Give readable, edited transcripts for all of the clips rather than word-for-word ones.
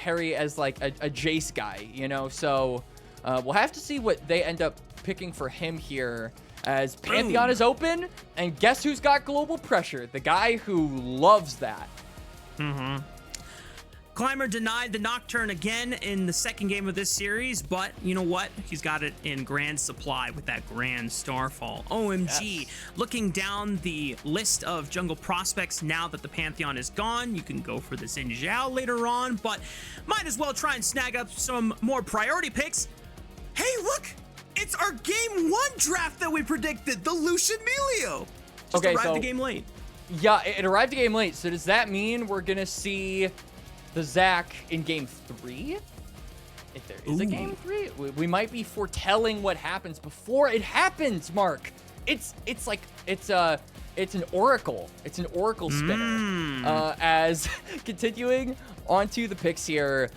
Hery as like a Jace guy, you know? So we'll have to see what they end up picking for him here, as Pantheon is open, and guess who's got global pressure? The guy who loves that. Climber denied the Nocturne again in the second game of this series, but you know what? He's got it in grand supply with that Grand Starfall. OMG, yes. Looking down the list of jungle prospects now that the Pantheon is gone, you can go for the Xin Zhao later on, but might as well try and snag up some more priority picks. Hey, look! It's our game 1 draft that we predicted, the Lucian Melio. Just arrived the game late. Yeah, it arrived a game late, so does that mean we're gonna see the Zac in game 3? If there is a game 3, we might be foretelling what happens before it happens, Mark. It's an oracle. It's an oracle spinner. As continuing onto the picks here,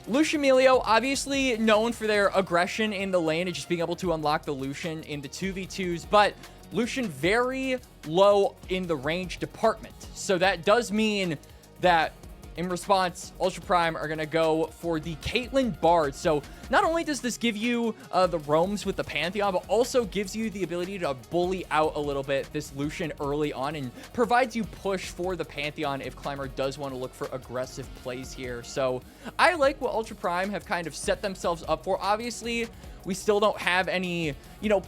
Lucian Melio, obviously known for their aggression in the lane and just being able to unlock the Lucian in the 2v2s, but Lucian very low in the range department. So that does mean that in response, Ultra Prime are going to go for the Caitlyn Bard. So not only does this give you the roams with the Pantheon, but also gives you the ability to bully out a little bit this Lucian early on and provides you push for the Pantheon if Climber does want to look for aggressive plays here. So I like what Ultra Prime have kind of set themselves up for. Obviously, we still don't have any,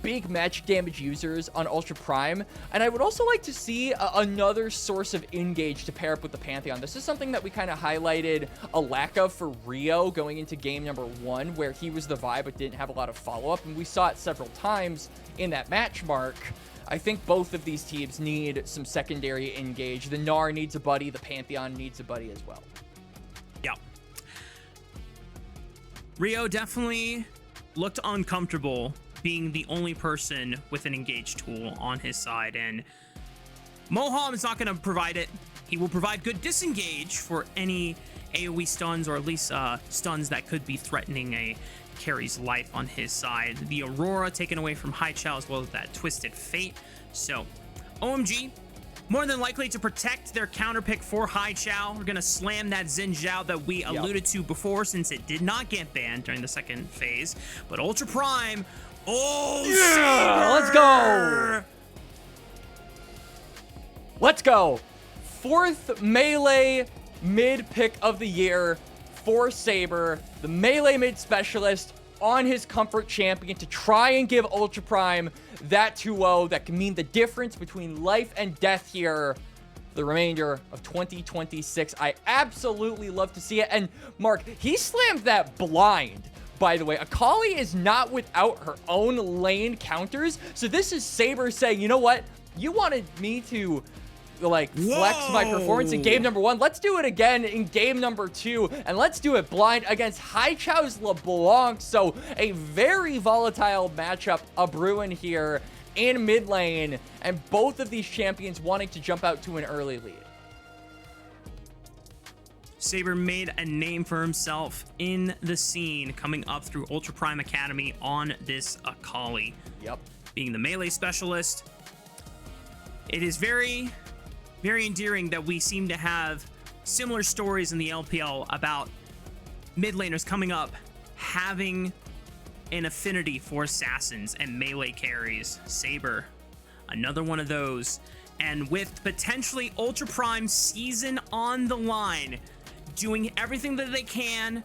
big magic damage users on Ultra Prime. And I would also like to see another source of engage to pair up with the Pantheon. This is something that we kind of highlighted a lack of for Rio going into game number 1, where he was the vibe but didn't have a lot of follow-up. And we saw it several times in that match, Mark. I think both of these teams need some secondary engage. The Gnar needs a buddy. The Pantheon needs a buddy as well. Yeah. Rio definitely looked uncomfortable being the only person with an engage tool on his side, and Moham is not going to provide it. He will provide good disengage for any AoE stuns, or at least stuns that could be threatening a carry's life on his side. The Aurora taken away from Haichao, as well as that Twisted Fate. So OMG more than likely to protect their counter pick for Haichao. We're going to slam that Xin Zhao that we alluded to before, since it did not get banned during the second phase. But Ultra Prime, yeah, let's go. Let's go. 4th melee mid pick of the year for Saber, the melee mid specialist on his comfort champion, to try and give Ultra Prime that 2-0 that can mean the difference between life and death here the remainder of 2026. I absolutely love to see it. And Mark, he slammed that blind, by the way. Akali is not without her own lane counters, so this is Saber saying, you know what, you wanted me to flex my performance in game number 1. Let's do it again in game number 2, and let's do it blind against Haichao's LeBlanc. So a very volatile matchup brewing here in mid lane, and both of these champions wanting to jump out to an early lead. Saber made a name for himself in the scene coming up through Ultra Prime Academy on this Akali. Yep. Being the melee specialist. It is very endearing that we seem to have similar stories in the LPL about mid laners coming up having an affinity for assassins and melee carries. Saber, another one of those. And with potentially Ultra Prime season on the line, doing everything that they can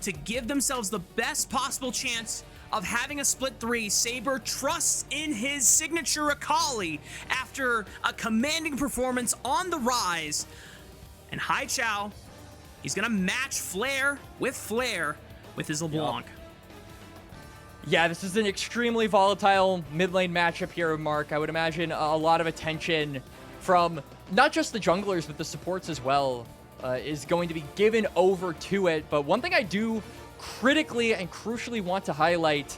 to give themselves the best possible chance of having a split 3, Saber trusts in his signature Akali after a commanding performance on the rise. And Haichao, he's gonna match Flare with his LeBlanc. Yep. Yeah, this is an extremely volatile mid lane matchup here, Mark. I would imagine a lot of attention from not just the junglers, but the supports as well is going to be given over to it. But one thing I do critically and crucially want to highlight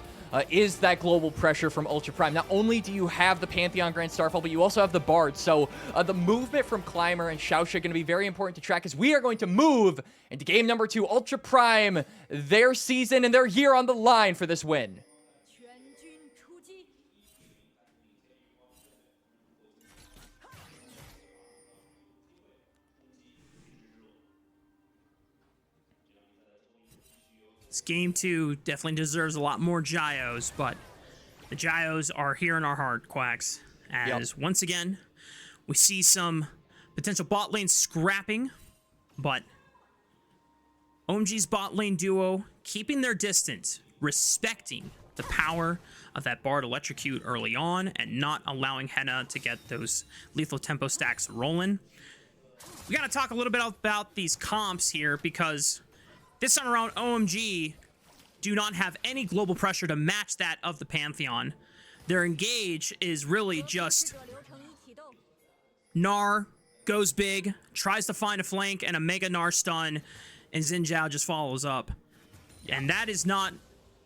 is that global pressure from Ultra Prime. Not only do you have the Pantheon Grand Starfall, but you also have the Bard. So the movement from Climber and XiaoXia going to be very important to track, as we are going to move into game number 2. Ultra Prime, their season and their year on the line for this win. This game 2 definitely deserves a lot more Gios, but the Gios are here in our heart, Quax. As once again, we see some potential bot lane scrapping, but OMG's bot lane duo keeping their distance, respecting the power of that Bard Electrocute early on, and not allowing Hena to get those lethal tempo stacks rolling. We gotta talk a little bit about these comps here, because this time around, OMG do not have any global pressure to match that of the Pantheon. Their engage is really just Gnar goes big, tries to find a flank and a mega Gnar stun, and Xin Zhao just follows up. And that is not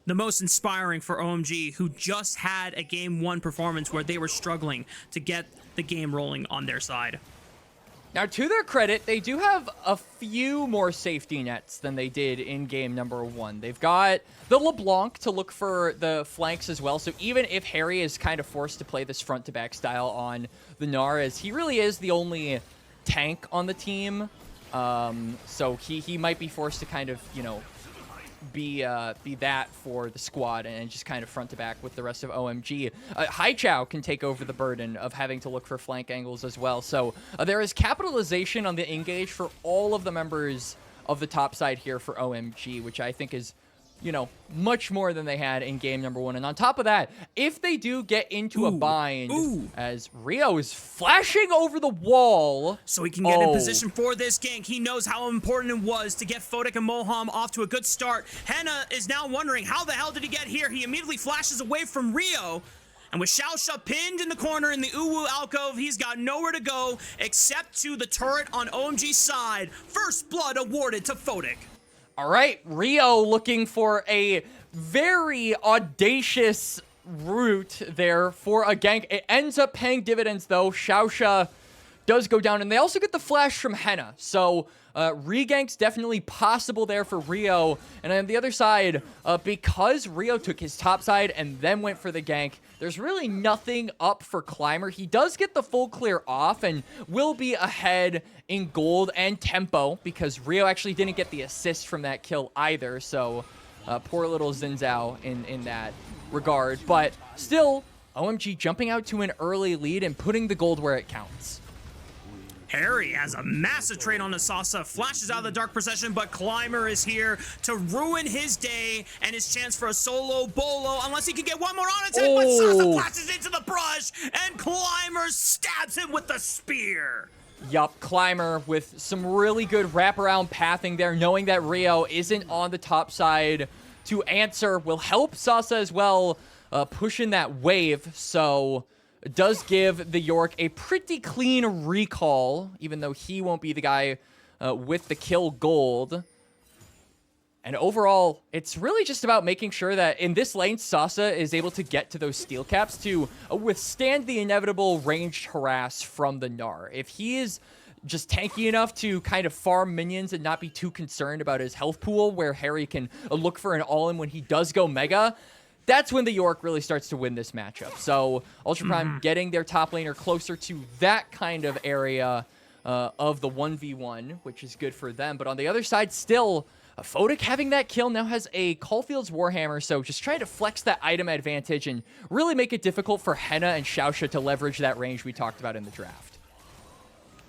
the most inspiring for OMG, who just had a game 1 performance where they were struggling to get the game rolling on their side. Now, to their credit, they do have a few more safety nets than they did in game number 1. They've got the LeBlanc to look for the flanks as well. So even if Hery is kind of forced to play this front-to-back style on the Gnar, as he really is the only tank on the team, so he might be forced to kind of, you know, be that for the squad and just kind of front to back with the rest of OMG. Haichao can take over the burden of having to look for flank angles as well. So there is capitalization on the engage for all of the members of the top side here for OMG, which I think is, you know, much more than they had in game number 1. And on top of that, if they do get into a bind, as Rio is flashing over the wall, so he can get in position for this gank. He knows how important it was to get Photic and Moham off to a good start. Hena is now wondering, how the hell did he get here? He immediately flashes away from Rio. And with XiaoXia pinned in the corner in the Uwu alcove, he's got nowhere to go except to the turret on OMG's side. First blood awarded to Photic. All right, Rio looking for a very audacious route there for a gank. It ends up paying dividends, though. XiaoXia does go down, and they also get the flash from Hena. So regank's definitely possible there for Rio. And on the other side, because Rio took his top side and then went for the gank, there's really nothing up for Climber. He does get the full clear off and will be ahead in gold and tempo, because Rio actually didn't get the assist from that kill either. So poor little Xin Zhao in that regard. But still, OMG jumping out to an early lead and putting the gold where it counts. Hery has a massive trade on Asasa, flashes out of the Dark Procession, but Climber is here to ruin his day and his chance for a solo bolo, unless he can get one more on attack, but Sasa flashes into the brush, and Climber stabs him with the spear. Yup, Climber with some really good wraparound pathing there, knowing that Rio isn't on the top side to answer, will help Sasa as well, pushing that wave, so it does give the York a pretty clean recall, even though he won't be the guy with the kill gold. And overall, it's really just about making sure that in this lane, Sasa is able to get to those steel caps to withstand the inevitable ranged harass from the Gnar. If he is just tanky enough to kind of farm minions and not be too concerned about his health pool, where Hery can look for an all-in when he does go mega, that's when the York really starts to win this matchup. So Ultra Prime getting their top laner closer to that kind of area of the 1v1, which is good for them. But on the other side, still, Photic having that kill now has a Caulfield's Warhammer, so just trying to flex that item advantage and really make it difficult for Hena and XiaoXia to leverage that range we talked about in the draft.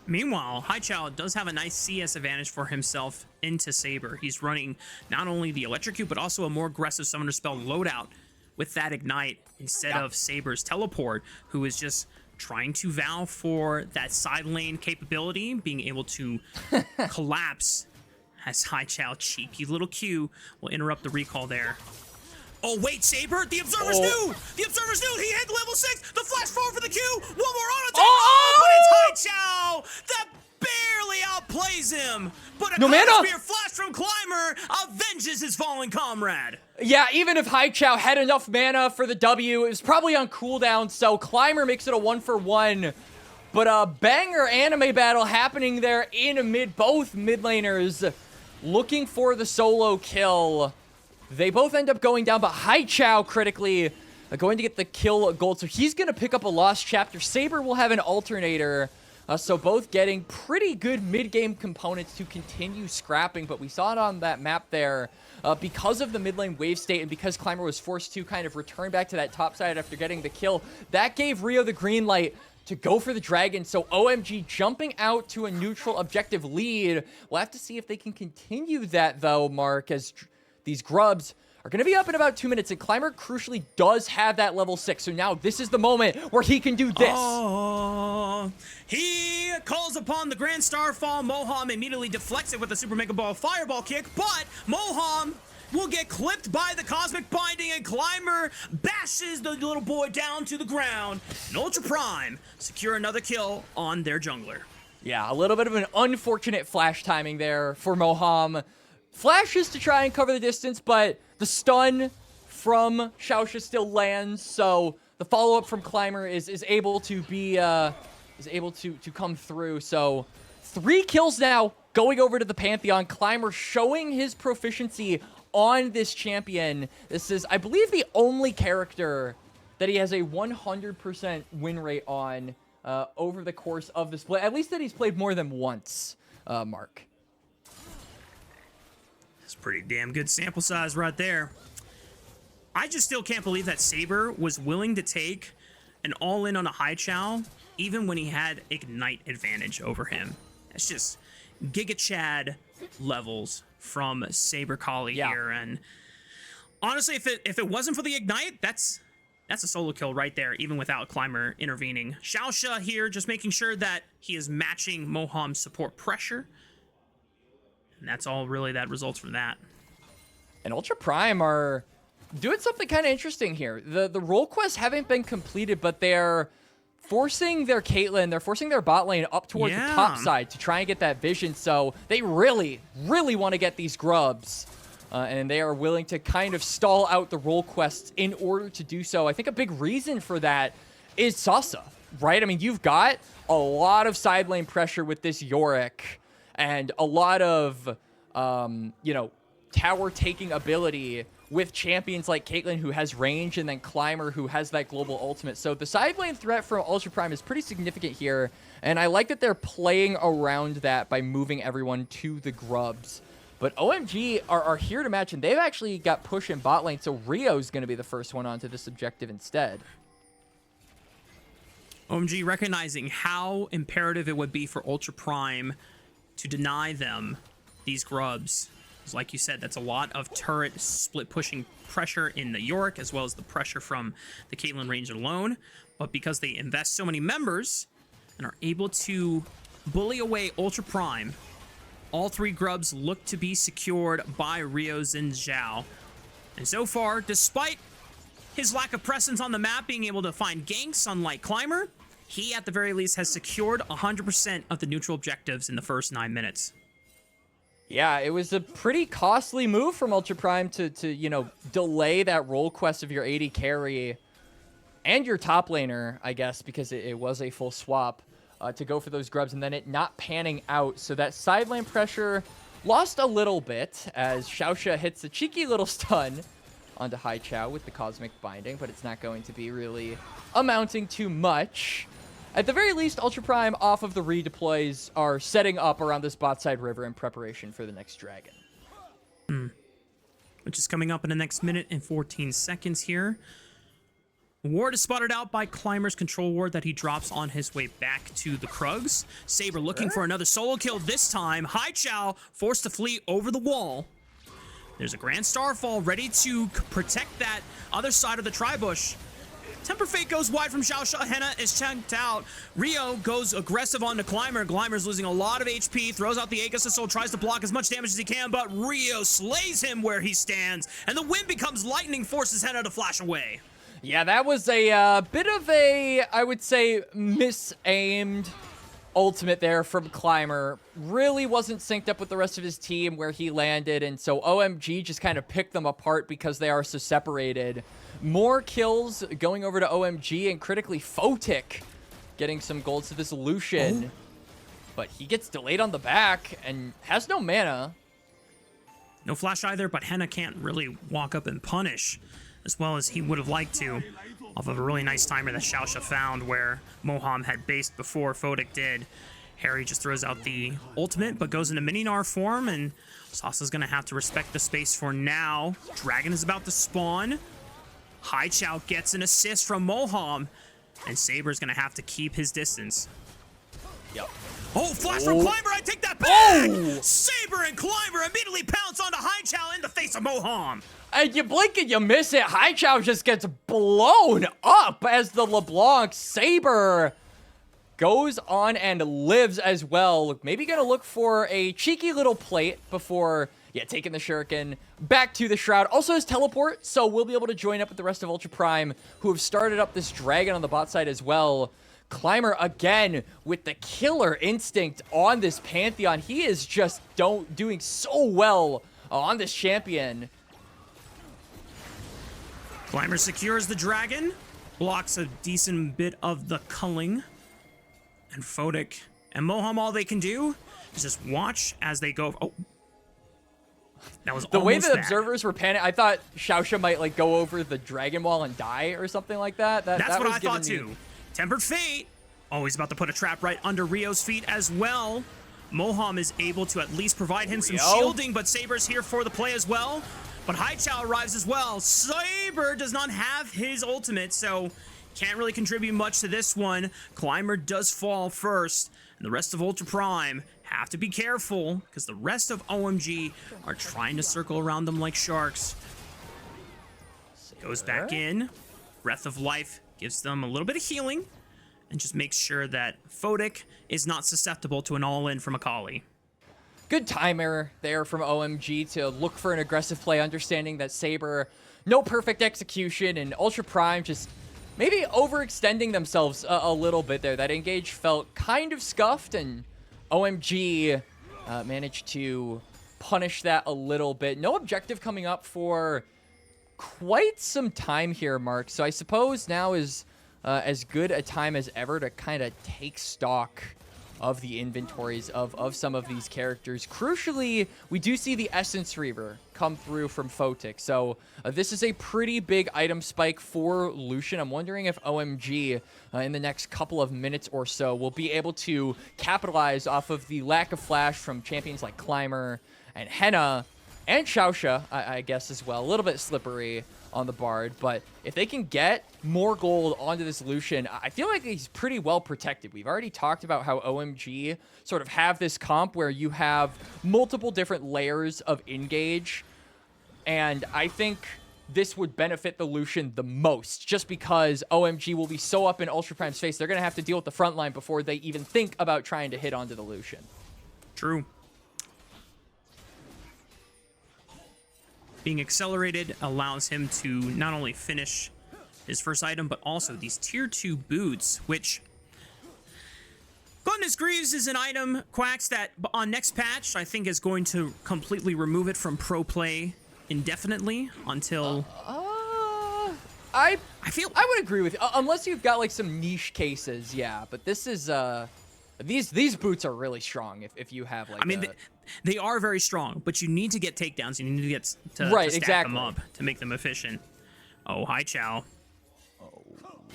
Meanwhile, Haichao does have a nice CS advantage for himself into Saber. He's running not only the Electrocute, but also a more aggressive Summoner Spell loadout with that Ignite instead of Saber's Teleport, who is just trying to vow for that side lane capability, being able to collapse as Haichao, cheeky little Q, will interrupt the recall there. Oh, wait, Saber? The Observers knew! The Observers knew! He hit level 6! The flash forward for the Q! One more on attack! But it's Haichao that barely outplays him! But a spear flash from Climber avenges his fallen comrade! Yeah, even if Haichao had enough mana for the W, it was probably on cooldown, so Climber makes it a 1-for-1. But a banger anime battle happening there in mid, both mid laners looking for the solo kill. They both end up going down, but Haichao critically going to get the kill gold, so he's going to pick up a lost chapter. Saber will have an alternator, So both getting pretty good mid-game components to continue scrapping, but we saw it on that map there because of the mid lane wave state and because Climber was forced to kind of return back to that top side after getting the kill. That gave Rio the green light to go for the dragon. So OMG jumping out to a neutral objective lead. We'll have to see if they can continue that though, Mark, as these grubs are going to be up in about 2 minutes, and Climber crucially does have that level 6. So now this is the moment where he can do this. Oh, he calls upon the Grand Starfall. Moham immediately deflects it with a Super Mega Ball Fireball kick, but Moham will get clipped by the Cosmic Binding, and Climber bashes the little boy down to the ground. And Ultra Prime secure another kill on their jungler. Yeah, a little bit of an unfortunate flash timing there for Moham. Flashes to try and cover the distance, but the stun from XiaoXia still lands, so the follow-up from Climber is able to be to come through. So 3 kills now going over to the Pantheon. Climber showing his proficiency on this champion. This is, I believe, the only character that he has a 100% win rate on over the course of the split, at least that he's played more than once, Mark. That's pretty damn good sample size right there. I just still can't believe that Saber was willing to take an all-in on a Haichao, even when he had Ignite advantage over him. That's just Giga Chad levels from Saber Collie here. And honestly, if it wasn't for the Ignite, that's a solo kill right there, even without Climber intervening. XiaoXia here just making sure that he is matching Moham's support pressure. And that's all really that results from that. And Ultra Prime are doing something kind of interesting here. The role quests haven't been completed, but they're forcing their Caitlyn, they're forcing their bot lane up towards the top side to try and get that vision. So they really, really want to get these grubs. And they are willing to kind of stall out the role quests in order to do so. I think a big reason for that is Sasa, right? I mean, you've got a lot of side lane pressure with this Yorick and a lot of, you know, tower-taking ability with champions like Caitlyn, who has range, and then Climber, who has that global ultimate. So the side lane threat from Ultra Prime is pretty significant here, and I like that they're playing around that by moving everyone to the grubs. But OMG are here to match, and they've actually got push in bot lane, so Rio's going to be the first one onto this objective instead. OMG recognizing how imperative it would be for Ultra Prime to deny them these grubs. Because like you said, that's a lot of turret split pushing pressure in the Yorick, as well as the pressure from the Caitlyn range alone. But because they invest so many members and are able to bully away Ultra Prime, all 3 grubs look to be secured by Rio Zhao. And so far, despite his lack of presence on the map, being able to find ganks unlike Climber, he at the very least has secured 100% of the neutral objectives in the first 9 minutes. Yeah, it was a pretty costly move from Ultra Prime to you know, delay that role quest of your AD carry and your top laner, I guess, because it was a full swap to go for those grubs, and then it not panning out. So that side lane pressure lost a little bit as XiaoXia hits a cheeky little stun onto Haichao with the Cosmic Binding, but it's not going to be really amounting to much. At the very least, Ultra Prime off of the redeploys are setting up around this bot side river in preparation for the next dragon. Which is coming up in the next minute and 14 seconds here. Ward is spotted out by Climber's control ward that he drops on his way back to the Krugs. Saber looking for another solo kill this time. Haichao forced to flee over the wall. There's a Grand Starfall ready to protect that other side of the Tribush. Temper Fate goes wide from XiaoXia. Hena is checked out. Rio goes aggressive onto Climber. Climber's losing a lot of HP, throws out the Aegis Assault, tries to block as much damage as he can, but Rio slays him where he stands, and the wind becomes lightning, forces Hena to flash away. Yeah, that was a bit of a, I would say, misaimed ultimate there from Climber. Really wasn't synced up with the rest of his team where he landed, and so OMG just kind of picked them apart because they are so separated. More kills going over to OMG, and critically Photic getting some golds to this Lucian. But he gets delayed on the back and has no mana. No flash either, but Hena can't really walk up and punish as well as he would have liked to, off of a really nice timer that XiaoXia found where Moham had based before VODS did. Hery just throws out the ultimate, but goes into mini-Gnar form, and Sasa's gonna have to respect the space for now. Dragon is about to spawn. Haichao gets an assist from Moham, and Saber's gonna have to keep his distance. Yep. Oh, flash from Climber, I take that back! Oh! Saber and Climber immediately pounce onto Haichao in the face of Moham. And you blink and you miss it. Haichao just gets blown up as the LeBlanc. Saber goes on and lives as well. Maybe gonna look for a cheeky little plate before, yeah, taking the shuriken back to the Shroud. Also has teleport, so we'll be able to join up with the rest of Ultra Prime, who have started up this dragon on the bot side as well. Climber again with the killer instinct on this Pantheon. He is just doing so well on this champion. Climber secures the dragon, blocks a decent bit of the culling. And VODS and Moham, all they can do is just watch as they go. Oh, that was the way the bad. observers were panicking. I thought XiaoXia might like go over the dragon wall and die or something like that. That's what was I thought giving me... too. Tempered Fate, always about to put a trap right under Rio's feet as well. Moham is able to at least provide him some shielding, but Saber's here for the play as well. But Haichao arrives as well. Saber does not have his ultimate, so can't really contribute much to this one. Climber does fall first, and the rest of Ultra Prime have to be careful because the rest of OMG are trying to circle around them like sharks. Goes back in. Breath of Life gives them a little bit of healing and just makes sure that VODS is not susceptible to an all-in from Akali. Good timer there from OMG to look for an aggressive play, understanding that Saber, no perfect execution, and Ultra Prime just maybe overextending themselves a little bit there. That engage felt kind of scuffed, and OMG managed to punish that a little bit. No objective coming up for quite some time here, Mark. So I suppose now is as good a time as ever to kind of take stock of the inventories of some of these characters. Crucially, we do see the Essence Reaver come through from VODS. So this is a pretty big item spike for Lucian. I'm wondering if OMG in the next couple of minutes or so will be able to capitalize off of the lack of flash from champions like Climber and Hena and XiaoXia, I guess, as well. A little bit slippery on the Bard, but if they can get more gold onto this Lucian, I feel like he's pretty well protected. We've already talked about how OMG sort of have this comp where you have multiple different layers of engage, and I think this would benefit the Lucian the most, just because OMG will be so up in Ultra Prime's face, they're going to have to deal with the front line before they even think about trying to hit onto the Lucian. True. Being accelerated allows him to not only finish his first item, but also these tier 2 boots, which Gluttonous Greaves is an item, Quax, that on next patch I think is going to completely remove it from pro play indefinitely until I would agree with you, unless you've got like some niche cases, yeah. But this is these boots are really strong if you have like. I mean, they are very strong, but you need to get takedowns. You need to get to stack them up to make them efficient. Oh, Haichao.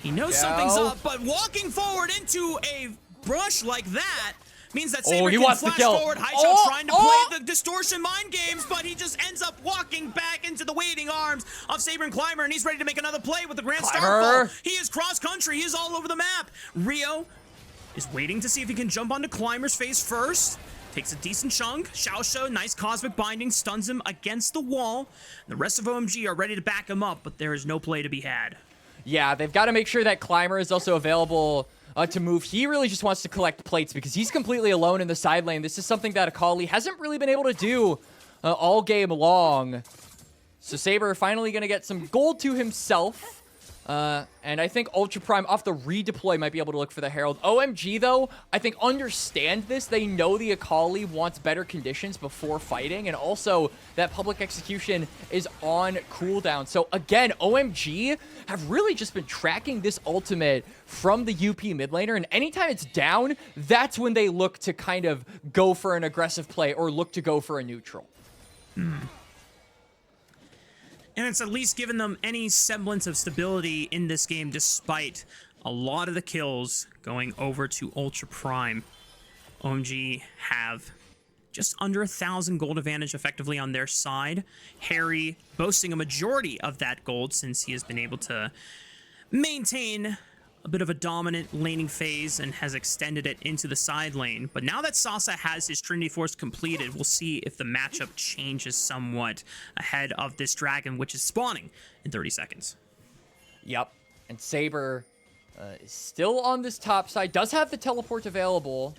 He knows something's up, but walking forward into a brush like that means that Saber can flash forward. Haichao trying to play the distortion mind games, but he just ends up walking back into the waiting arms of Saber and Climber, and he's ready to make another play with the Grand Starfall. He is cross-country. He is all over the map. Rio is waiting to see if he can jump onto Climber's face first. Takes a decent chunk. XiaoXia, nice cosmic binding, stuns him against the wall. The rest of OMG are ready to back him up, but there is no play to be had. Yeah, they've got to make sure that Climber is also available to move. He really just wants to collect plates because he's completely alone in the side lane. This is something that Akali hasn't really been able to do all game long. So Saber finally going to get some gold to himself. And I think Ultra Prime off the redeploy might be able to look for the Herald. OMG, though, I think understand this. They know the Akali wants better conditions before fighting, and also that public execution is on cooldown. So again, OMG have really just been tracking this ultimate from the UP mid laner, and anytime it's down, that's when they look to kind of go for an aggressive play or look to go for a neutral. And And it's at least given them any semblance of stability in this game, despite a lot of the kills going over to Ultra Prime. OMG have just under 1,000 gold advantage effectively on their side. Hery boasting a majority of that gold since he has been able to maintain a bit of a dominant laning phase and has extended it into the side lane. But now that Sasa has his Trinity Force completed, we'll see if the matchup changes somewhat ahead of this dragon, which is spawning in 30 seconds. Yep. And Saber is still on this top side, does have the teleport available.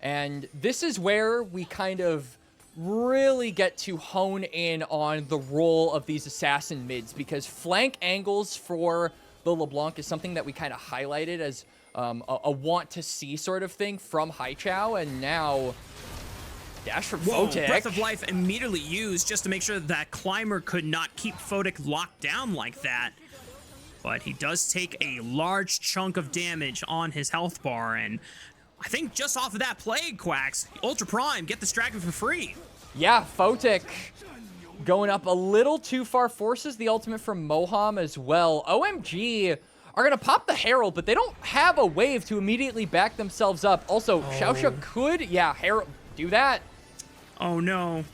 And this is where we kind of really get to hone in on the role of these assassin mids, because flank angles for the LeBlanc is something that we kind of highlighted as a want to see sort of thing from Haichao, and now dash from Photic. Breath of Life immediately used just to make sure that Climber could not keep Photic locked down like that. But he does take a large chunk of damage on his health bar, and I think just off of that play, Quax, Ultra Prime, get this dragon for free. Yeah, Photic going up a little too far, forces the ultimate from Moham as well. OMG are going to pop the Herald, but they don't have a wave to immediately back themselves up. Also, XiaoXia could, yeah, Herald, do that. Oh no.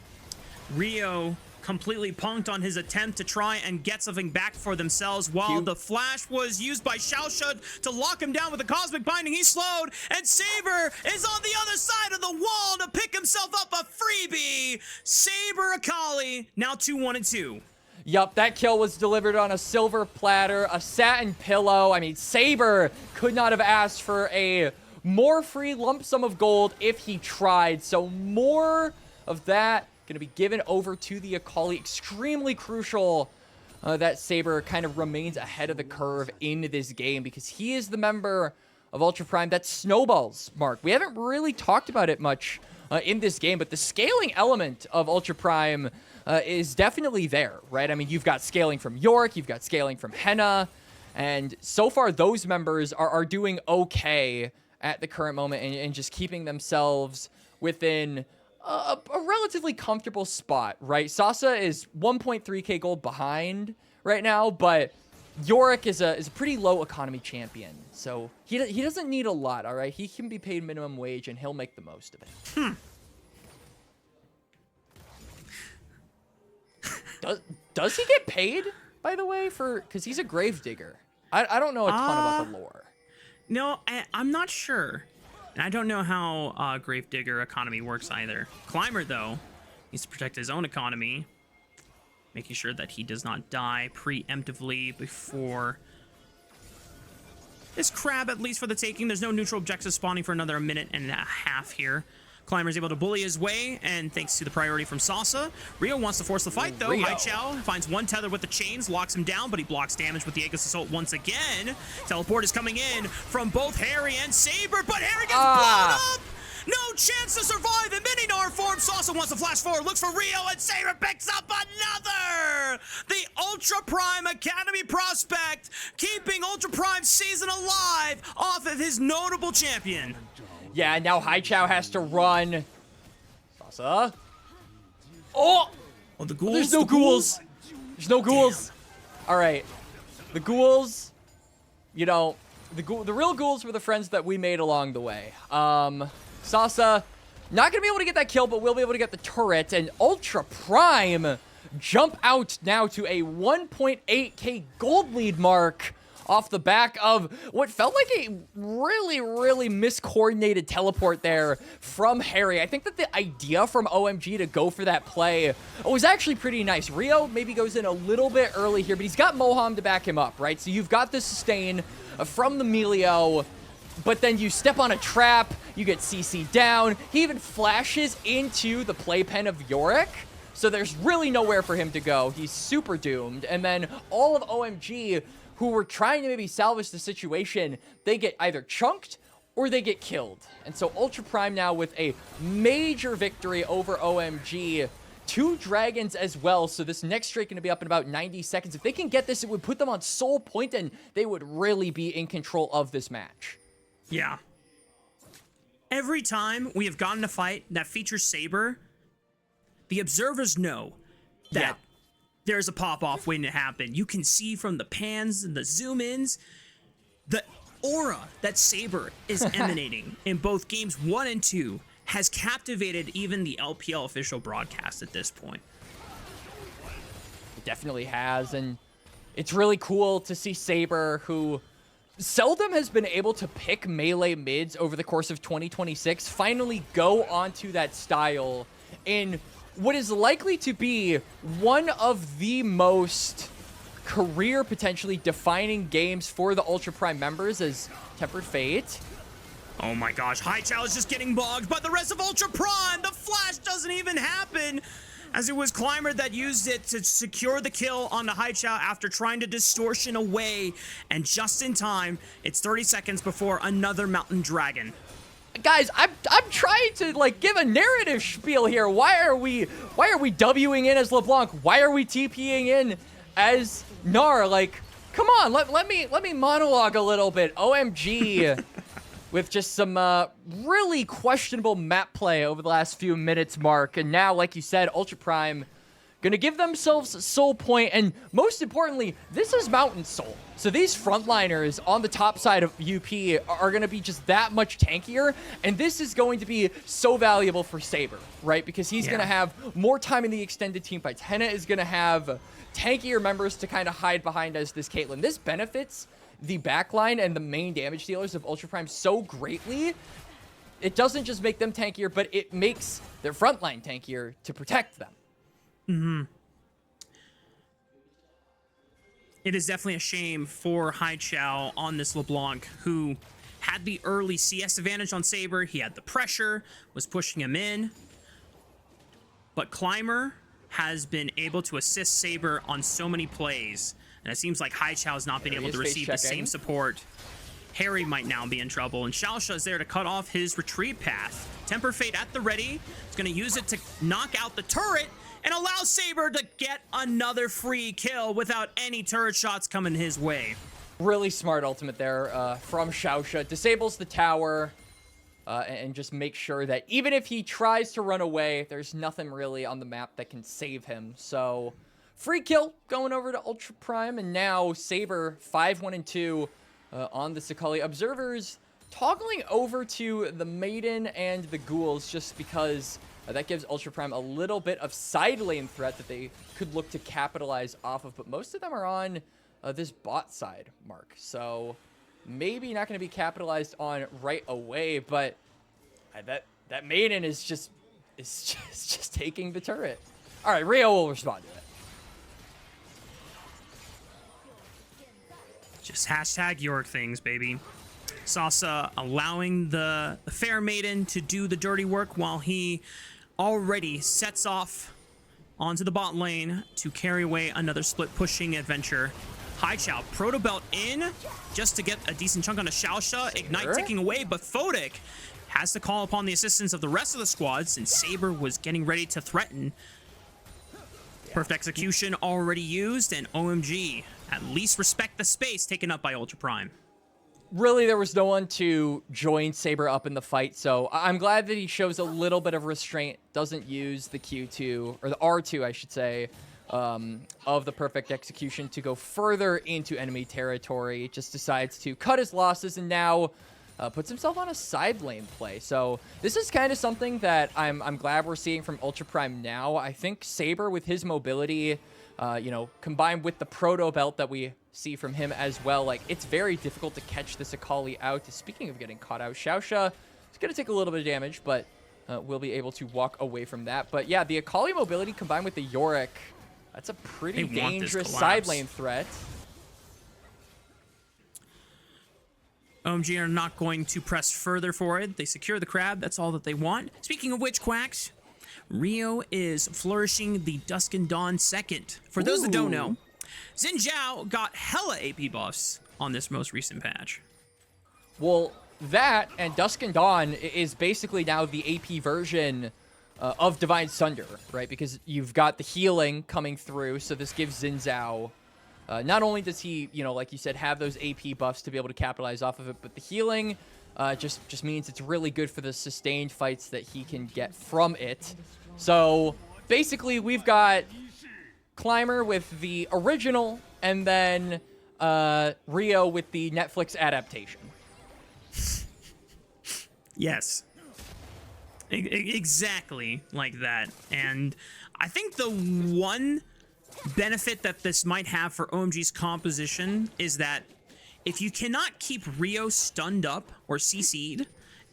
Rio completely punked on his attempt to try and get something back for themselves while the flash was used by XiaoXia to lock him down with the Cosmic Binding. He's slowed, and Saber is on the other side of the wall to pick himself up a freebie. Saber Akali, now 2-1-2. Yup, that kill was delivered on a silver platter, a satin pillow. I mean, Saber could not have asked for a more free lump sum of gold if he tried. So more of that going to be given over to the Akali. Extremely crucial that Saber kind of remains ahead of the curve in this game, because he is the member of Ultra Prime that snowballs, Mark. We haven't really talked about it much in this game, but the scaling element of Ultra Prime is definitely there, right? I mean, you've got scaling from York, you've got scaling from Hena, and so far those members are doing okay at the current moment and just keeping themselves within a relatively comfortable spot, right? Sasa is 1.3k gold behind right now, but Yorick is a pretty low economy champion, so he doesn't need a lot, all right? He can be paid minimum wage, and he'll make the most of it. Does he get paid, by the way, because he's a gravedigger? I don't know a ton about the lore. No, I'm not sure. And I don't know how Gravedigger economy works either. Climber, though, needs to protect his own economy, making sure that he does not die preemptively before this crab, at least for the taking. There's no neutral objectives spawning for another minute and a half here. Climber's able to bully his way, and thanks to the priority from Sasa, Rio wants to force the fight, though. Haichao finds one tether with the chains, locks him down, but he blocks damage with the Aegis Assault once again. Teleport is coming in from both Hery and Saber, but Hery gets blown up! No chance to survive in Mini-Gnar form. Sasa wants to flash forward, looks for Rio, and Saber picks up another! The Ultra Prime Academy prospect, keeping Ultra Prime season alive off of his notable champion. Yeah, now Haichao has to run. Sasa. Oh, the ghouls. There's no ghouls. There's no ghouls. All right. The ghouls, you know, the real ghouls were the friends that we made along the way. Sasa, not going to be able to get that kill, but we'll be able to get the turret. And Ultra Prime jump out now to a 1.8k gold lead mark off the back of what felt like a really, really miscoordinated teleport there from Hery. I think that the idea from OMG to go for that play was actually pretty nice. Rio maybe goes in a little bit early here, but he's got Moham to back him up, right? So you've got the sustain from the Melio, but then you step on a trap, you get CC down. He even flashes into the playpen of Yorick. So there's really nowhere for him to go. He's super doomed. And then all of OMG, who were trying to maybe salvage the situation, they get either chunked or they get killed. And so Ultra Prime now with a major victory over OMG. 2 dragons as well, so this next strike going to be up in about 90 seconds. If they can get this, it would put them on soul point, and they would really be in control of this match. Yeah. Every time we have gotten a fight that features Saber, the observers know that there's a pop-off waiting to happen. You can see from the pans and the zoom-ins, the aura that Saber is emanating in both games 1 and 2 has captivated even the LPL official broadcast at this point. It definitely has, and it's really cool to see Saber, who seldom has been able to pick melee mids over the course of 2026, finally go onto that style in what is likely to be one of the most career potentially defining games for the Ultra Prime members as Tempered Fate. Oh my gosh, Haichao is just getting bogged, but the rest of Ultra Prime, the flash doesn't even happen, as it was Climber that used it to secure the kill on the Haichao after trying to distortion away, and just in time, it's 30 seconds before another Mountain Dragon. Guys, I'm trying to like give a narrative spiel here. Why are we Wing in as LeBlanc? Why are we TPing in as Gnar? Like, come on, let me monologue a little bit. OMG with just some really questionable map play over the last few minutes, Mark. And now, like you said, Ultra Prime gonna give themselves Soul Point, and most importantly, this is Mountain Soul. So these frontliners on the top side of UP are gonna be just that much tankier, and this is going to be so valuable for Saber, right? Because he's gonna have more time in the extended team fights. Hena is gonna have tankier members to kind of hide behind as this Caitlyn. This benefits the backline and the main damage dealers of Ultra Prime so greatly. It doesn't just make them tankier, but it makes their frontline tankier to protect them. It is definitely a shame for Haichao on this LeBlanc, who had the early CS advantage on Saber. He had the pressure, was pushing him in. But Climber has been able to assist Saber on so many plays, and it seems like Haichao has not been able to receive the same support. Hery might now be in trouble, and XiaoXia is there to cut off his retreat path. Temper Fate at the ready. He's going to use it to knock out the turret and allow Saber to get another free kill without any turret shots coming his way. Really smart ultimate there from XiaoXia. Disables the tower and just makes sure that even if he tries to run away, there's nothing really on the map that can save him. So free kill going over to Ultra Prime, and now Saber 5-1-2 on the Sakali. Observers toggling over to the Maiden and the Ghouls just because that gives Ultra Prime a little bit of side lane threat that they could look to capitalize off of, but most of them are on this bot side, Mark. So maybe not going to be capitalized on right away, but that Maiden is just taking the turret. All right, Rio will respond to it. Just hashtag York things, baby. Sasa allowing the Fair Maiden to do the dirty work while he already sets off onto the bot lane to carry away another split pushing adventure. Haichao, Proto Belt in just to get a decent chunk on a XiaoXia. Ignite ticking away, but Fodic has to call upon the assistance of the rest of the squad since Saber was getting ready to threaten. Perfect execution already used, and OMG at least respect the space taken up by Ultra Prime. Really, there was no one to join Saber up in the fight, so I'm glad that he shows a little bit of restraint, doesn't use the Q2, or the R2, I should say, of the perfect execution to go further into enemy territory. Just decides to cut his losses and now puts himself on a side lane play. So this is kind of something that I'm glad we're seeing from Ultra Prime now. I think Saber with his mobility, you know, combined with the Proto Belt that we see from him as well, like, it's very difficult to catch this Akali out. Speaking of getting caught out, XiaoXia is going to take a little bit of damage, but we'll be able to walk away from that. But yeah, the Akali mobility combined with the Yorick, that's a pretty dangerous side lane threat. OMG are not going to press further for it. They secure the crab. That's all that they want. Speaking of which, Quax, Rio is flourishing the Dusk and Dawn second. For those that don't know, Xin Zhao got hella AP buffs on this most recent patch. Well, that and Dusk and Dawn is basically now the AP version of Divine Sunder, right? Because you've got the healing coming through, so this gives Xin Zhao, not only does he, you know, like you said, have those AP buffs to be able to capitalize off of it, but the healing just means it's really good for the sustained fights that he can get from it. So basically, we've got Climber with the original, and then Rio with the Netflix adaptation. Yes. Exactly like that. And I think the one benefit that this might have for OMG's composition is that if you cannot keep Rio stunned up or CC'd,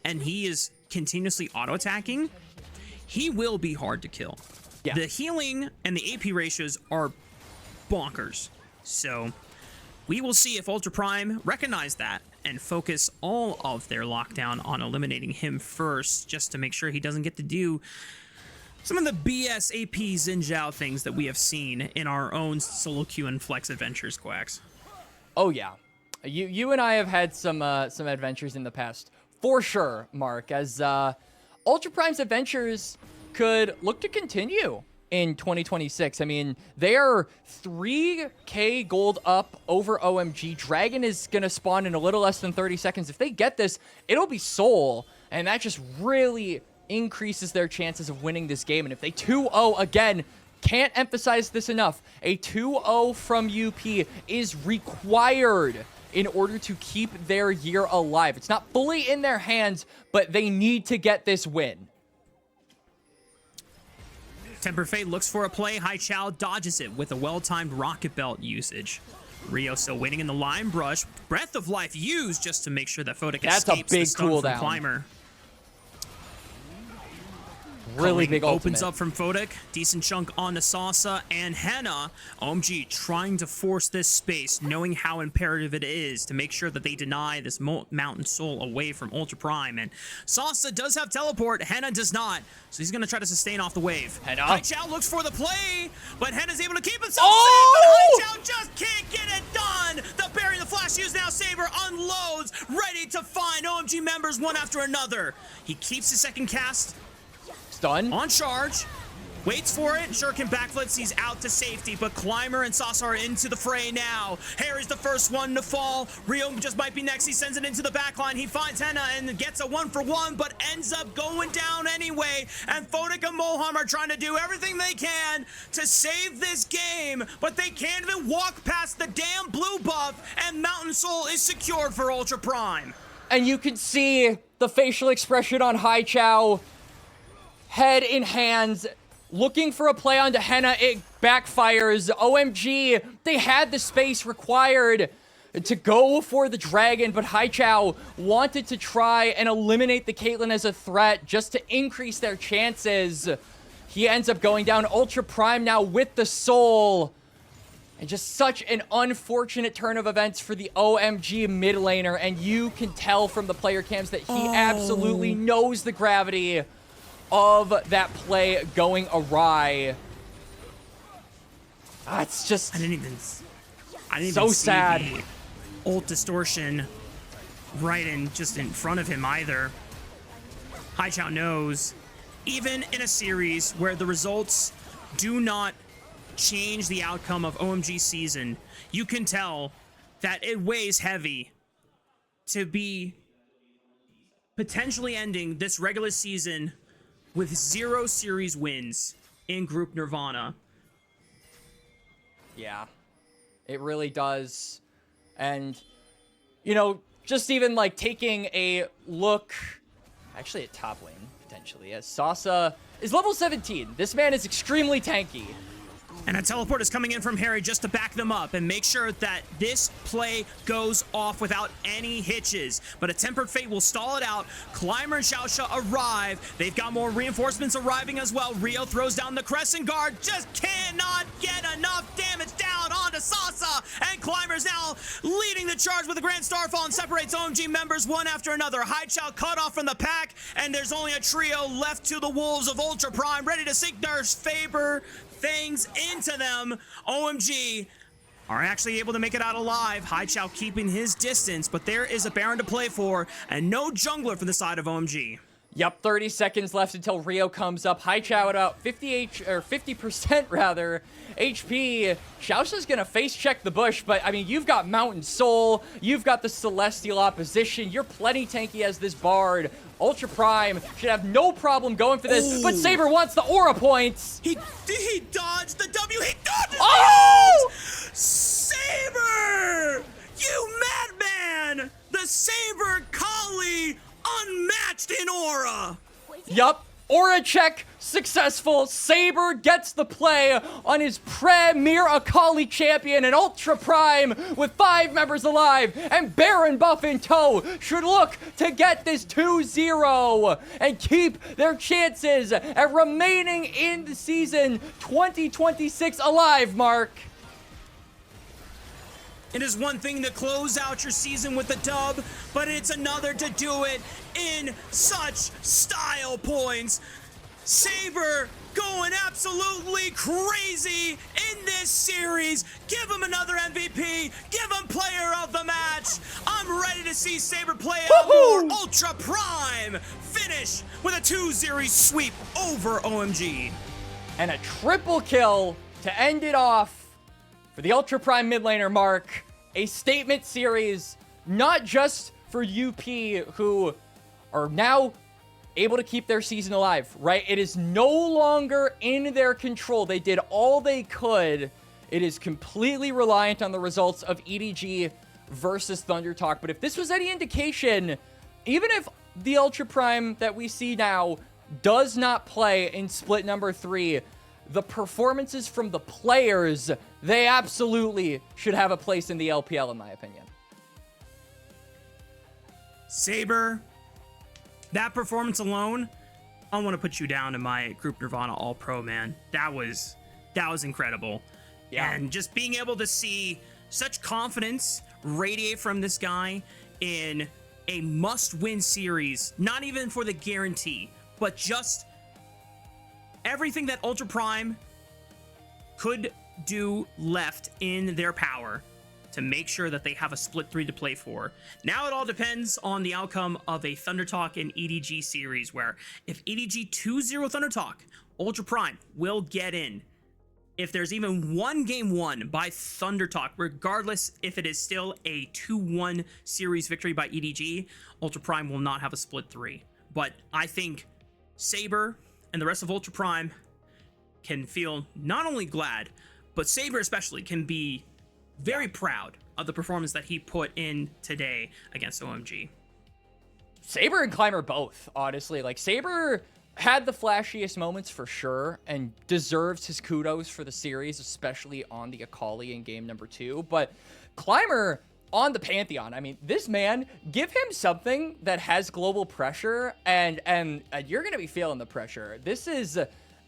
and he is continuously auto-attacking, he will be hard to kill. Yeah. The healing and the AP ratios are bonkers. So we will see if Ultra Prime recognize that and focus all of their lockdown on eliminating him first, just to make sure he doesn't get to do some of the BS AP Xin Zhao things that we have seen in our own solo queue and flex adventures, Quax. Oh yeah, you and I have had some adventures in the past, for sure, Mark, as Ultra Prime's adventures could look to continue in 2026. I mean, they are 3K gold up over OMG. Dragon is going to spawn in a little less than 30 seconds. If they get this, it'll be Soul, and that just really increases their chances of winning this game. And if they 2-0 again, can't emphasize this enough, a 2-0 from UP is required in order to keep their year alive. It's not fully in their hands, but they need to get this win. Temper Fate looks for a play. Haichao dodges it with a well-timed rocket belt usage. Rio still waiting in the line brush. Breath of Life used just to make sure that Fodak escapes the stun from Climber. Really big opens ultimate. Up from Fodak. Decent chunk on to Salsa and Hena. OMG trying to force this space, knowing how imperative it is to make sure that they deny this Mountain Soul away from Ultra Prime. And Salsa does have teleport. Hena does not. So he's going to try to sustain off the wave. Hena. Haichao looks for the play, but Hena's able to keep himself safe, but Haichao just can't get it done. The Barry the Flash used now. Saber unloads, ready to find OMG members one after another. He keeps his second cast. Done. On charge, waits for it. Shuriken backflips, he's out to safety, but Climber and Sasa are into the fray now. Hery's the first one to fall. Rio just might be next. He sends it into the backline. He finds Hena and gets a 1-for-1, but ends up going down anyway. And Fodak and Moham are trying to do everything they can to save this game, but they can't even walk past the damn blue buff, and Mountain Soul is secured for Ultra Prime. And you can see the facial expression on Haichao. Head in hands, looking for a play onto Hena. It backfires. OMG, they had the space required to go for the dragon, but Haichao wanted to try and eliminate the Caitlyn as a threat just to increase their chances. He ends up going down. Ultra Prime now with the soul. And just such an unfortunate turn of events for the OMG mid laner, and you can tell from the player cams that he absolutely knows the gravity of that play going awry. It's just I didn't even so see sad. The ult distortion right in front of him either. Haichao knows, even in a series where the results do not change the outcome of OMG season, you can tell that it weighs heavy to be potentially ending this regular season with 0 series wins in Group Nirvana. Yeah, it really does. And, you know, just even like taking a look, actually at top lane, potentially, as Sasa is level 17. This man is extremely tanky. And a teleport is coming in from Hery just to back them up and make sure that this play goes off without any hitches. But a Tempered Fate will stall it out. Climber and XiaoXia arrive. They've got more reinforcements arriving as well. Rio throws down the Crescent Guard. Just cannot get enough damage down onto Sasa. And Climber's now leading the charge with a Grand Starfall and separates OMG members one after another. Haichao cut off from the pack, and there's only a trio left to the Wolves of Ultra Prime, ready to sink their Saber things into them. OMG are actually able to make it out alive. Haichao keeping his distance, but there is a Baron to play for, and no jungler for the side of OMG. Yep, 30 seconds left until Rio comes up. Haichao at about 50% rather. HP. XiaoXia's gonna face check the bush, but I mean, you've got Mountain Soul, you've got the Celestial opposition, you're plenty tanky as this Bard. Ultra Prime should have no problem going for this, but Saber wants the aura points. He dodged the W. He dodged Oh! Saber! You madman! The Saber Kali unmatched in aura. Yup. Aura check successful. Saber gets the play on his premier Akali champion, and Ultra Prime with 5 members alive and Baron buff in tow should look to get this 2-0 and keep their chances at remaining in the season 2026 alive, Mark. It is one thing to close out your season with a dub, but it's another to do it in such style points. Saber going absolutely crazy in this series. Give him another MVP. Give him player of the match. I'm ready to see Saber play out more Ultra Prime. Finish with a 2-0 sweep over OMG. And a triple kill to end it off. For the Ultra Prime mid laner, Mark, a statement series, not just for UP, who are now able to keep their season alive, right? It is no longer in their control. They did all they could. It is completely reliant on the results of EDG versus Thunder Talk. But if this was any indication, even if the Ultra Prime that we see now does not play in split number 3, the performances from the players, they absolutely should have a place in the LPL, in my opinion. Saber, that performance alone, I want to put you down in my Group Nirvana All-Pro, man. That was incredible. Yeah. And just being able to see such confidence radiate from this guy in a must-win series, not even for the guarantee, but just everything that Ultra Prime could do left in their power to make sure that they have a split 3 to play for. Now it all depends on the outcome of a Thunder Talk and EDG series, where if EDG 2-0 Thunder Talk, Ultra Prime will get in. If there's even one game won by Thunder Talk, regardless if it is still a 2-1 series victory by EDG, Ultra Prime will not have a split 3. But I think Saber and the rest of Ultra Prime can feel not only glad, but Saber especially can be very proud of the performance that he put in today against OMG. Saber and Climber both, honestly. Like, Saber had the flashiest moments for sure and deserves his kudos for the series, especially on the Akali in game number 2. But Climber on the Pantheon, I mean, this man, give him something that has global pressure, and you're going to be feeling the pressure. This is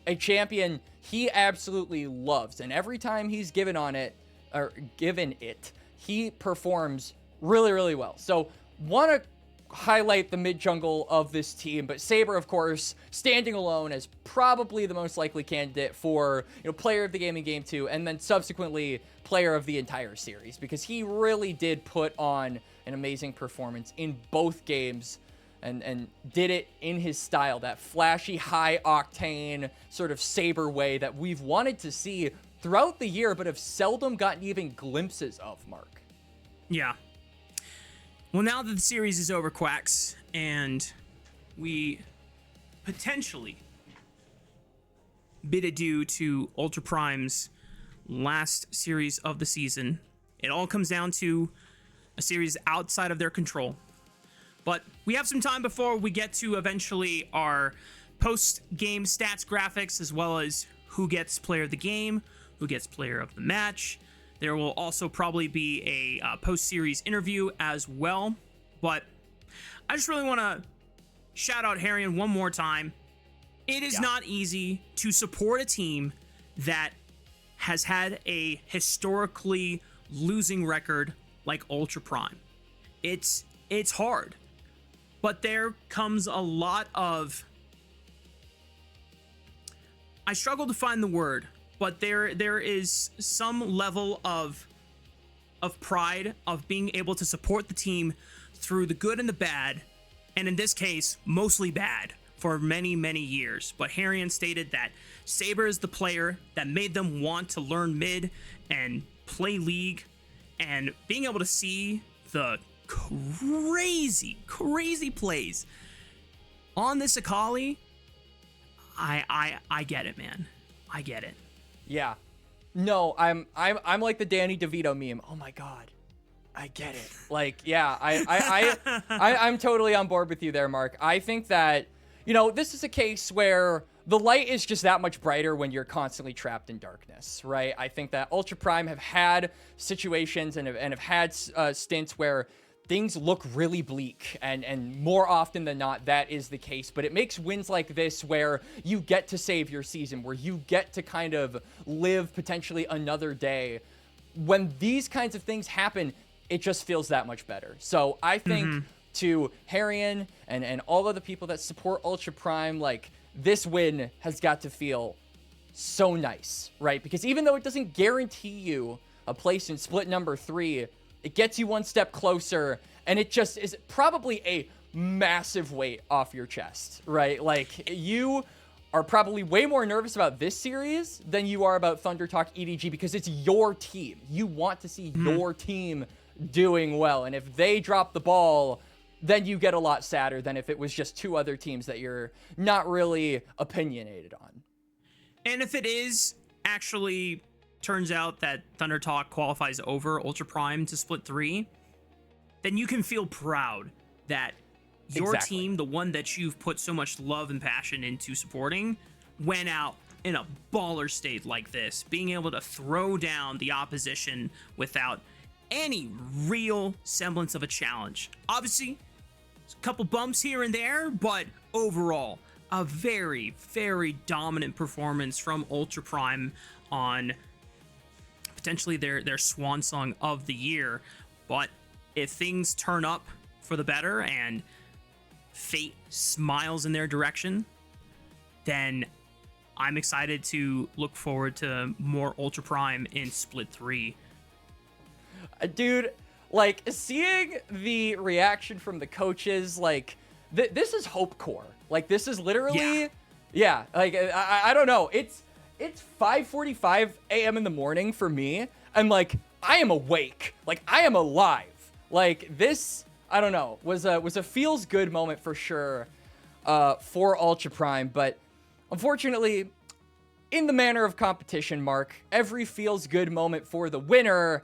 a champion he absolutely loves, and every time he's given it, he performs really, really well. So, want to highlight the mid jungle of this team, but Saber, of course, standing alone as probably the most likely candidate for, player of the game in game 2, and then subsequently player of the entire series, because he really did put on an amazing performance in both games and did it in his style, that flashy, high octane sort of Saber way that we've wanted to see throughout the year, but have seldom gotten even glimpses of, Mark. Yeah. Well, now that the series is over, Quax, and we potentially bid adieu to Ultra Prime's last series of the season, it all comes down to a series outside of their control. But we have some time before we get to eventually our post-game stats graphics, as well as who gets player of the game, who gets player of the match. There will also probably be a post-series interview as well. But I just really want to shout out Hery one more time. It is not easy to support a team that has had a historically losing record like Ultra Prime. It's hard. But there comes a lot of... I struggle to find the word, but there is some level of pride of being able to support the team through the good and the bad, and in this case, mostly bad for many, many years. But Hery stated that Saber is the player that made them want to learn mid and play League, and being able to see the crazy plays on this Akali, I get it, man. I get it. Yeah. No, I'm like the Danny DeVito meme. Oh my God. I get it. Like, yeah, I'm totally on board with you there, Mark. I think that, you know, this is a case where the light is just that much brighter when you're constantly trapped in darkness, right? I think that Ultra Prime have had situations and have had stints where things look really bleak, and more often than not, that is the case. But it makes wins like this where you get to save your season, where you get to kind of live potentially another day. When these kinds of things happen, it just feels that much better. So I think to Hery and all of the people that support Ultra Prime, like, this win has got to feel so nice, right? Because even though it doesn't guarantee you a place in split number 3, it gets you one step closer, and it just is probably a massive weight off your chest, right? Like, you are probably way more nervous about this series than you are about Thunder Talk EDG, because it's your team. You want to see your team doing well, and if they drop the ball, then you get a lot sadder than if it was just 2 other teams that you're not really opinionated on. And if it is actually turns out that Thunder Talk qualifies over Ultra Prime to split 3, then you can feel proud that your team, the one that you've put so much love and passion into supporting, went out in a baller state like this, being able to throw down the opposition without any real semblance of a challenge. Obviously, a couple bumps here and there, but overall, a very, very dominant performance from Ultra Prime on potentially their swan song of the year. But if things turn up for the better and fate smiles in their direction, then I'm excited to look forward to more Ultra Prime in Split 3. Dude, like, seeing the reaction from the coaches, like, this is hope core. Like, this is literally, yeah, like, I don't know. It's 5:45 a.m. in the morning for me. I'm like, I am awake. Like, I am alive. Like, this, I don't know, was a feels good moment for sure for Ultra Prime. But unfortunately, in the manner of competition, Mark, every feels good moment for the winner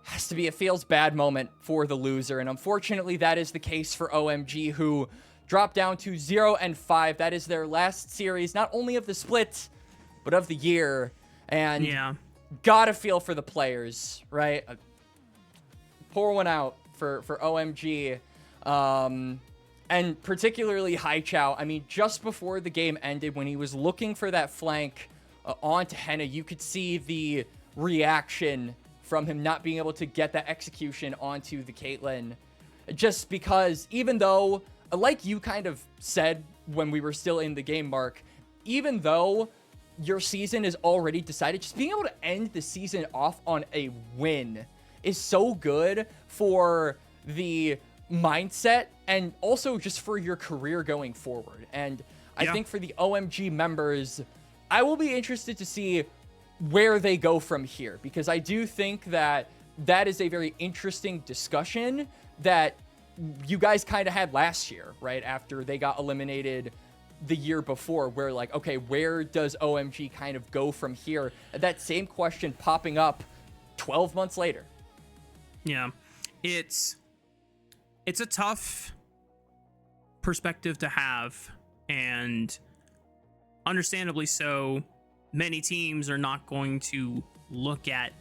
has to be a feels bad moment for the loser. And unfortunately, that is the case for OMG, who dropped down to 0-5. That is their last series, not only of the split, but of the year. And gotta feel for the players, right? Pour one out for OMG. And particularly Haichao. I mean, just before the game ended, when he was looking for that flank onto Hena, you could see the reaction from him not being able to get that execution onto the Caitlyn. Just because, even though, like you kind of said when we were still in the game, Mark, even though your season is already decided, just being able to end the season off on a win is so good for the mindset and also just for your career going forward. And I think for the OMG members, I will be interested to see where they go from here, because I do think that that is a very interesting discussion that you guys kind of had last year, right? After they got eliminated the year before, where like, okay, where does OMG kind of go from here? That same question popping up 12 months later. Yeah, it's a tough perspective to have, and understandably so. Many teams are not going to look at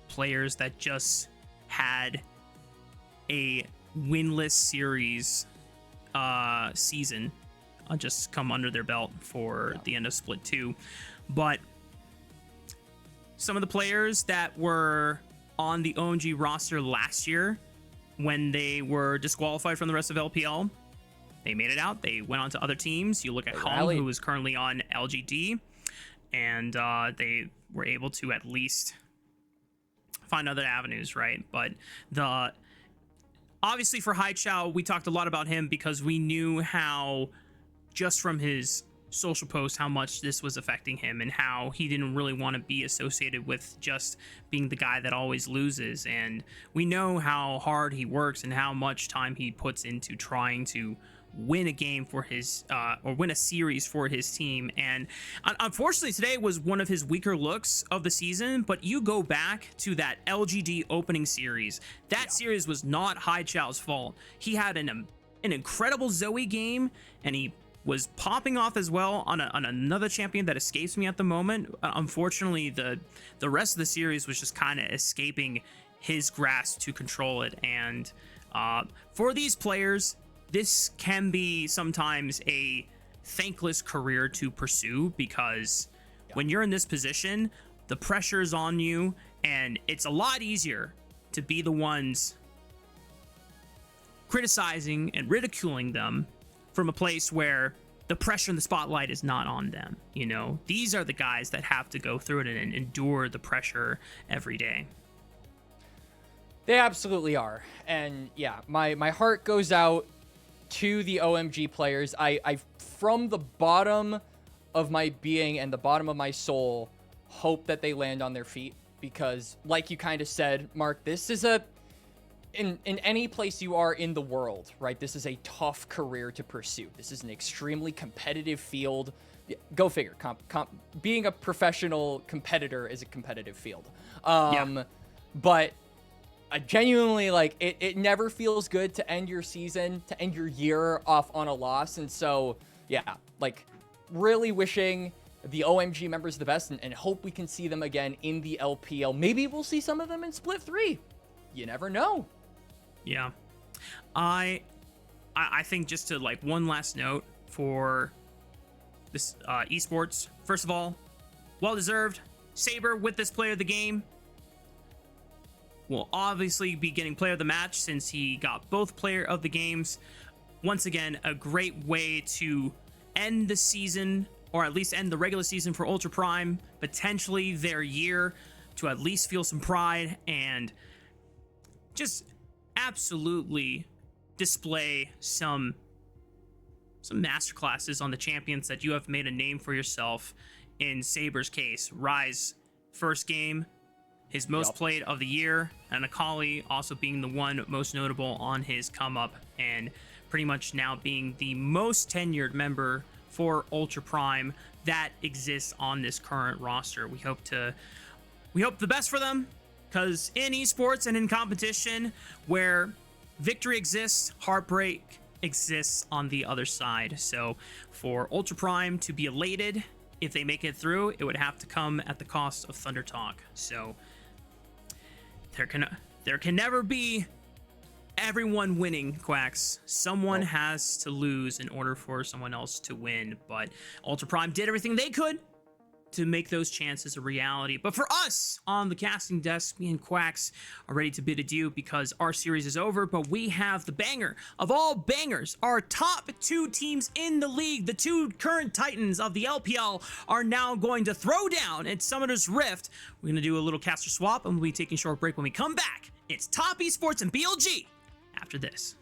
players that just had a winless series season just come under their belt for the end of Split 2. But some of the players that were on the OMG roster last year, when they were disqualified from the rest of LPL, they made it out. They went on to other teams. You look at Moham, who is currently on LGD, and they were able to at least find other avenues, right? But obviously for Haichao, we talked a lot about him because we knew how, just from his social posts, how much this was affecting him and how he didn't really want to be associated with just being the guy that always loses. And we know how hard he works and how much time he puts into trying to win a game for his or win a series for his team. And unfortunately today was one of his weaker looks of the season. But you go back to that LGD opening series, that series was not Haichao's fault. He had an incredible Zoe game, and he was popping off as well on another champion that escapes me at the moment. Unfortunately, the rest of the series was just kind of escaping his grasp to control it. And for these players, this can be sometimes a thankless career to pursue, because when you're in this position, the pressure is on you, and it's a lot easier to be the ones criticizing and ridiculing them from a place where the pressure and the spotlight is not on them. You know, these are the guys that have to go through it and endure the pressure every day. They absolutely are. And yeah, my heart goes out to the OMG players. I from the bottom of my being and the bottom of my soul, hope that they land on their feet, because like you kind of said, Mark, this is in any place you are in the world, right? This is a tough career to pursue. This is an extremely competitive field. Go figure. Being a professional competitor is a competitive field. But I genuinely, like, it never feels good to end your season, to end your year off on a loss. And so, yeah, like, really wishing the OMG members the best, and hope we can see them again in the LPL. Maybe we'll see some of them in Split 3. You never know. Yeah. I think, just to, like, one last note for this esports. First of all, well-deserved. Saber with this player of the game will obviously be getting player of the match since he got both player of the games. Once again, a great way to end the season, or at least end the regular season for Ultra Prime, potentially their year, to at least feel some pride and just absolutely display some masterclasses on the champions that you have made a name for yourself. In Saber's case, Rise first game, his most played of the year, and Akali also being the one most notable on his come up, and pretty much now being the most tenured member for Ultra Prime that exists on this current roster. We hope the best for them, because in esports and in competition, where victory exists, heartbreak exists on the other side. So for Ultra Prime to be elated if they make it through, it would have to come at the cost of Thunder Talk. So there can never be everyone winning, Quax. Someone has to lose in order for someone else to win. But Ultra Prime did everything they could to make those chances a reality. But for us on the casting desk, me and Quax are ready to bid adieu, because our series is over. But we have the banger of all bangers. Our top two teams in the league, the two current titans of the LPL, are now going to throw down at Summoner's Rift. We're going to do a little caster swap, and we'll be taking a short break. When we come back, it's Top Esports and BLG after this.